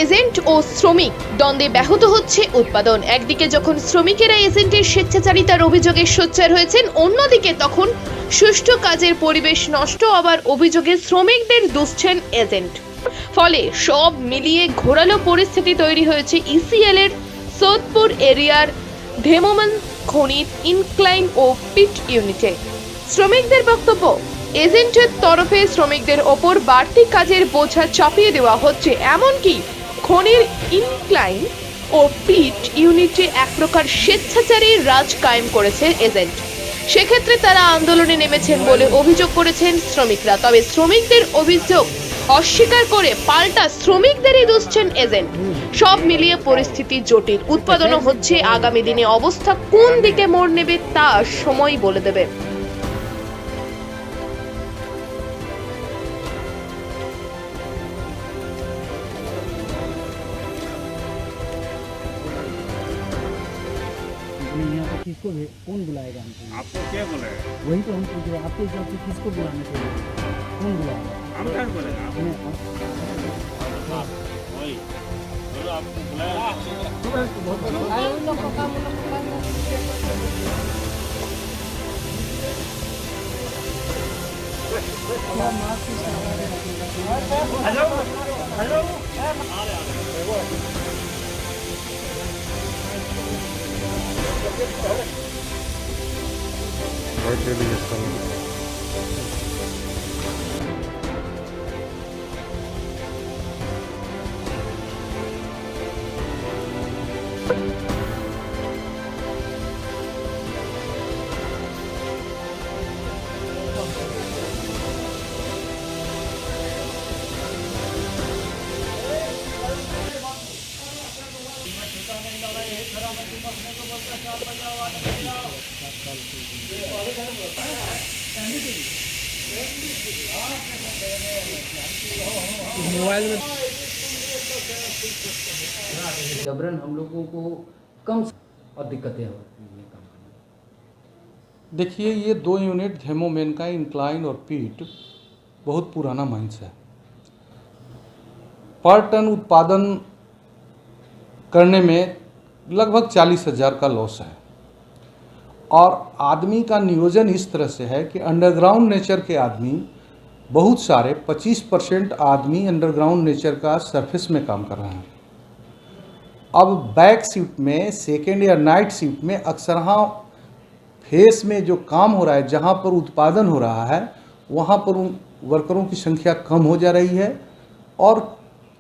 Agent ও শ্রমিক দ্বন্দ্বে ব্যাহত হচ্ছে উৎপাদন। একদিকে যখন শ্রমিকেরা এজেন্টের স্বেচ্ছাচারিতার অভিযোগে সোচ্চার হয়েছেন, অন্যদিকে তখন সুষ্ঠু কাজের পরিবেশ নষ্ট হওয়ার অভিযোগে শ্রমিকদের দুষছেন এজেন্ট। ফলে সব মিলিয়ে ঘোরালো পরিস্থিতি তৈরি হয়েছে ইসিএল এর সোদপুর এরিয়ার ধেমোমান খনির ইনক্লাইন ও পিট ইউনিটে। শ্রমিকদের বক্তব্য, এজেন্টের তরফে শ্রমিকদের ওপর বাড়তি কাজের বোঝা চাপিয়ে দেওয়া হচ্ছে, এমনকি খনির ইনক্লাইন ও পিট ইউনিটে এক প্রকার স্বেচ্ছাচারী রাজ কায়েম করেছে এজেন্ট। সেক্ষেত্রে তারা আন্দোলনে নেমেছেন বলে অভিযোগ করেছেন শ্রমিকরা। তবে শ্রমিকদের অভিযোগ অস্বীকার করে পাল্টা শ্রমিকদেরই দুষছেন এজেন্ট। সব মিলিয়ে পরিস্থিতি জটিল। উৎপাদনও হচ্ছে, আগামী দিনে অবস্থা কোন দিকে মোড় নেবে তা সময় বলে দেবে। यहाँ पे किसको कौन बुलाएगा हमको? आपको क्या बोलेगा? वही तो हम पूछ रहे हैं, आपके हिसाब से किसको बुलाना चाहिए? कौन बुलाएगा? हम क्या बोलेगा? हमें वही बोलो, आपको बुलाया। जबरन हम लोगों को कम और दिक्कतें होती हैं काम करने में। देखिए, ये 2 यूनिट धेमोमेन का इंक्लाइन और पीट बहुत पुराना माइंस है। पर टन उत्पादन करने में लगभग 40,000 का लॉस है और आदमी का नियोजन इस तरह से है कि अंडरग्राउंड नेचर के आदमी बहुत सारे 25% आदमी अंडरग्राउंड नेचर का सरफेस में काम कर रहे हैं। अब बैक शिफ्ट में, सेकेंड या नाइट शिफ्ट में अक्सर फेस में जो काम हो रहा है, जहाँ पर उत्पादन हो रहा है, वहाँ पर वर्करों की संख्या कम हो जा रही है और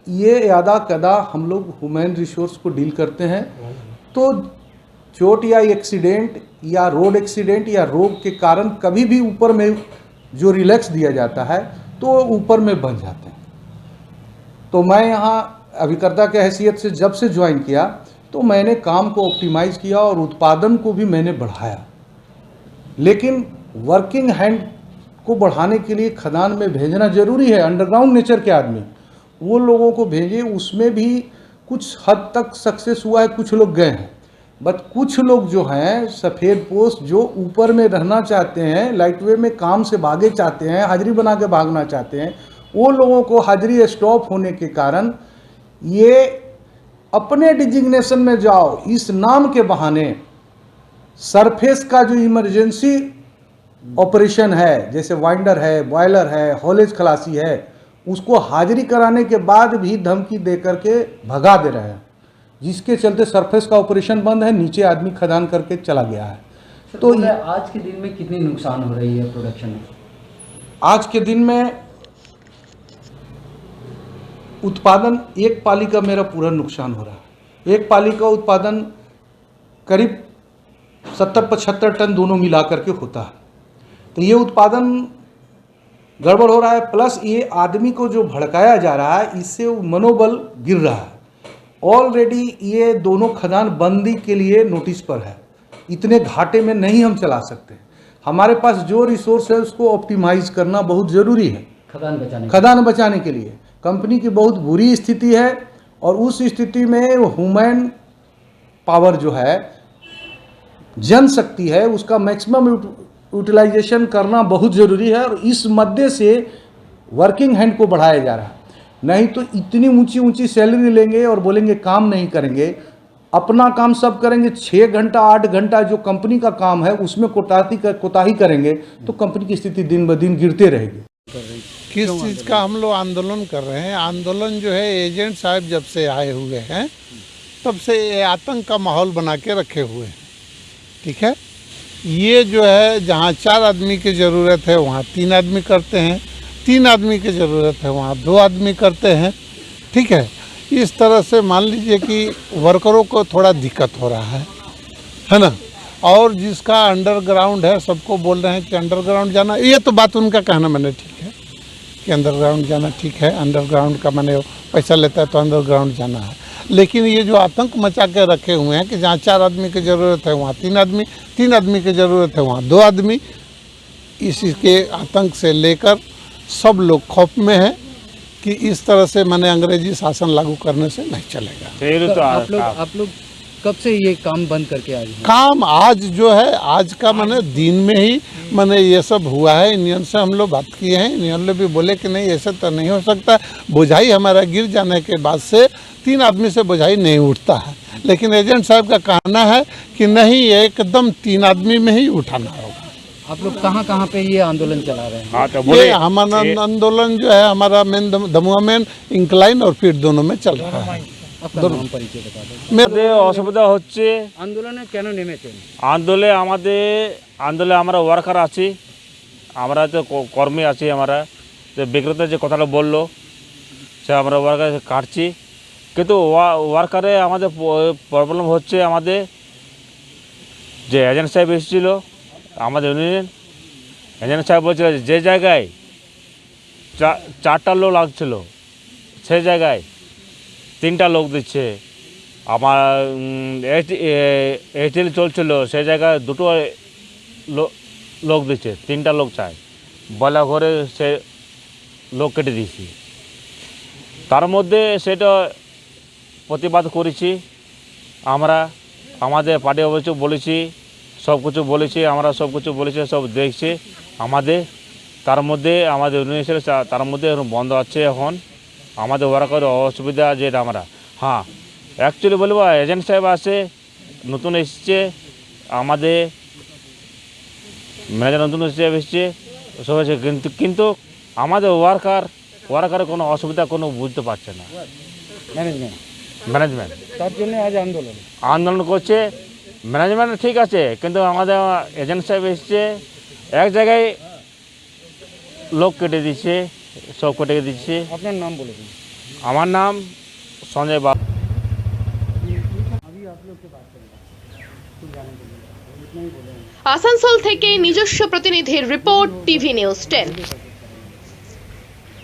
ये यादा कदा हम लोग ह्यूमन रिसोर्स को डील करते हैं। तो चोट या एक्सीडेंट या रोड एक्सीडेंट या रोग के कारण कभी भी ऊपर में जो रिलैक्स दिया जाता है तो ऊपर में बन जाते हैं। तो मैं यहाँ अभिकर्ता के हैसियत से जब से ज्वाइन किया तो मैंने काम को ऑप्टिमाइज किया और उत्पादन को भी मैंने बढ़ाया। लेकिन वर्किंग हैंड को बढ़ाने के लिए खदान में भेजना जरूरी है। अंडरग्राउंड नेचर के आदमी वो लोगों को भेजे, उसमें भी कुछ हद तक सक्सेस हुआ है, कुछ लोग गए हैं। बट कुछ लोग जो हैं सफ़ेद पोस्ट जो ऊपर में रहना चाहते हैं, लाइट वे में काम से भागे चाहते हैं, हाजिरी बना के भागना चाहते हैं, वो लोगों को हाजिरी स्टॉप होने के कारण ये अपने डिजिग्नेशन में जाओ इस नाम के बहाने सरफेस का जो इमरजेंसी ऑपरेशन है, जैसे वाइंडर है, बॉयलर है, हॉलेज खलासी है, उसको हाजिरी कराने के बाद भी धमकी दे करके भगा दे रहे हैं, जिसके चलते सरफेस का ऑपरेशन बंद है, नीचे आदमी खदान करके चला गया है। तो आज के दिन में कितनी नुकसान हो रही है प्रोडक्शन में? आज के दिन में उत्पादन एक पाली का मेरा पूरा नुकसान हो रहा है। एक पाली का उत्पादन करीब 70-75 टन दोनों मिला करके होता है। तो ये उत्पादन गड़बड़ हो रहा है, प्लस ये आदमी को जो भड़काया जा रहा है, इससे मनोबल गिर रहा है। ऑलरेडी ये दोनों खदान बंदी के लिए नोटिस पर है। इतने घाटे में नहीं हम चला सकते। हमारे पास जो रिसोर्स है उसको ऑप्टिमाइज करना बहुत ज़रूरी है खदान बचाने के लिए। कंपनी की बहुत बुरी स्थिति है और उस स्थिति में ह्यूमन पावर जो है, जनशक्ति है, उसका मैक्सिमम यूटिलाइजेशन करना बहुत ज़रूरी है और इस मद्दे से वर्किंग हैंड को बढ़ाया जा रहा है। नहीं तो इतनी ऊंची ऊंची सैलरी लेंगे और बोलेंगे काम नहीं करेंगे। अपना काम सब करेंगे, 6 घंटा 8 घंटा जो कंपनी का काम है उसमें कोताही करेंगे तो कंपनी की स्थिति दिन ब दिन गिरते रहेगी। किस चीज़ का हम लोग आंदोलन कर रहे हैं? आंदोलन जो है एजेंट साहब जब से आए हुए हैं तब से ये आतंक का माहौल बना के रखे हुए हैं। ठीक है, ये जो है जहाँ 4 आदमी की ज़रूरत है वहाँ 3 आदमी करते हैं, 3 आदमी की ज़रूरत है वहाँ 2 आदमी करते हैं। ठीक है, इस तरह से मान लीजिए कि वर्करों को थोड़ा दिक्कत हो रहा है ना। और जिसका अंडरग्राउंड है सबको बोल रहे हैं कि अंडरग्राउंड जाना, ये तो बात उनका कहना मैंने ठीक है कि अंडरग्राउंड जाना ठीक है, अंडरग्राउंड का मैंने पैसा लेता है तो अंडरग्राउंड जाना है। लेकिन ये जो आतंक मचा के रखे हुए हैं कि जहाँ 4 आदमी की ज़रूरत है वहाँ 3 आदमी, 3 आदमी की ज़रूरत है वहाँ 2 आदमी, इसके आतंक से लेकर सब लोग खौफ में हैं कि इस तरह से मैंने अंग्रेजी शासन लागू करने से नहीं चलेगा। फिर तो आप लोग कब से ये काम बंद करके आए हैं? काम आज जो है आज का मैंने दिन में ही मैंने ये सब हुआ है। यूनियन से हम लोग बात किए हैं, यूनियन लोग भी बोले कि नहीं ऐसा तो नहीं हो सकता, बोझाई हमारा गिर जाने के बाद से 3 आदमी से बोझाई नहीं उठता है। लेकिन एजेंट साहब का कहना है कि नहीं एकदम 3 आदमी में ही उठाना होगा। आप लोग कहाँ पे ये आंदोलन चला रहे हैं? हाँ तो ये बोले हमारा आंदोलन जो है हमारा मेन दमुआ मेन इंक्लाइन और फिर दोनों में चल रहा है। आपका नाम परिचय बता दें। আমাদের অসুবিধা হচ্ছে আন্দোলনে কেন নেমেছেন? আন্দোলনে আমরা ওয়ার্কার আছি, আমরা তো কর্মী আছি, আমরা তো বিক্রেতা যে কথাটা বললো সে আমরা ওয়ার্কার কাটছি, কিন্তু ওয়ার্কারে আমাদের প্রবলেম হচ্ছে। আমাদের যে এজেন্ট সাহেব এসেছিল আমাদের ইউনিয়ন এজেন্ট সাহেব বলছিল যে জায়গায় 4টা লোক লাগছিল সেই জায়গায় 3টা লোক দিচ্ছে। আমার এয়ারটেল চলছিল সেই জায়গায় 2টো লোক দিচ্ছে, 3টা লোক চাই বলা ঘরে সে লোক কেটে দিয়েছি। তার মধ্যে সেটা প্রতিবাদ করেছি আমরা, আমাদের পার্টি অফিসে বলেছি, সব কিছু বলেছি, আমরা সব কিছু বলেছি, সব দেখছি আমাদের। তার মধ্যে আমাদের ইউনিভার্সিটি তার মধ্যে এখন বন্ধ আছে। এখন আমাদের ওয়ার্কার অসুবিধা যেটা আমরা হ্যাঁ অ্যাকচুয়ালি বলবো এজেন্ট সাহেব আছে নতুন এসছে, আমাদের ম্যানেজার নতুন এসছে সব আছে, কিন্তু আমাদের ওয়ার্কারের কোনো অসুবিধা কোনো বুঝতে পারছে না ম্যানেজমেন্ট। তার জন্য আজ আন্দোলন করছে ম্যানেজমেন্ট ঠিক আছে, কিন্তু আমাদের এজেন্ট সাহেব এসছে এক জায়গায় লোক কেটে দিচ্ছে, সব কেটে দিচ্ছে। আপনার নাম বলে দিন। আমার নাম সঞ্জয় বাবু। আসানসোল থেকে নিজস্ব প্রতিনিধির রিপোর্ট, টিভি নিউজ 10।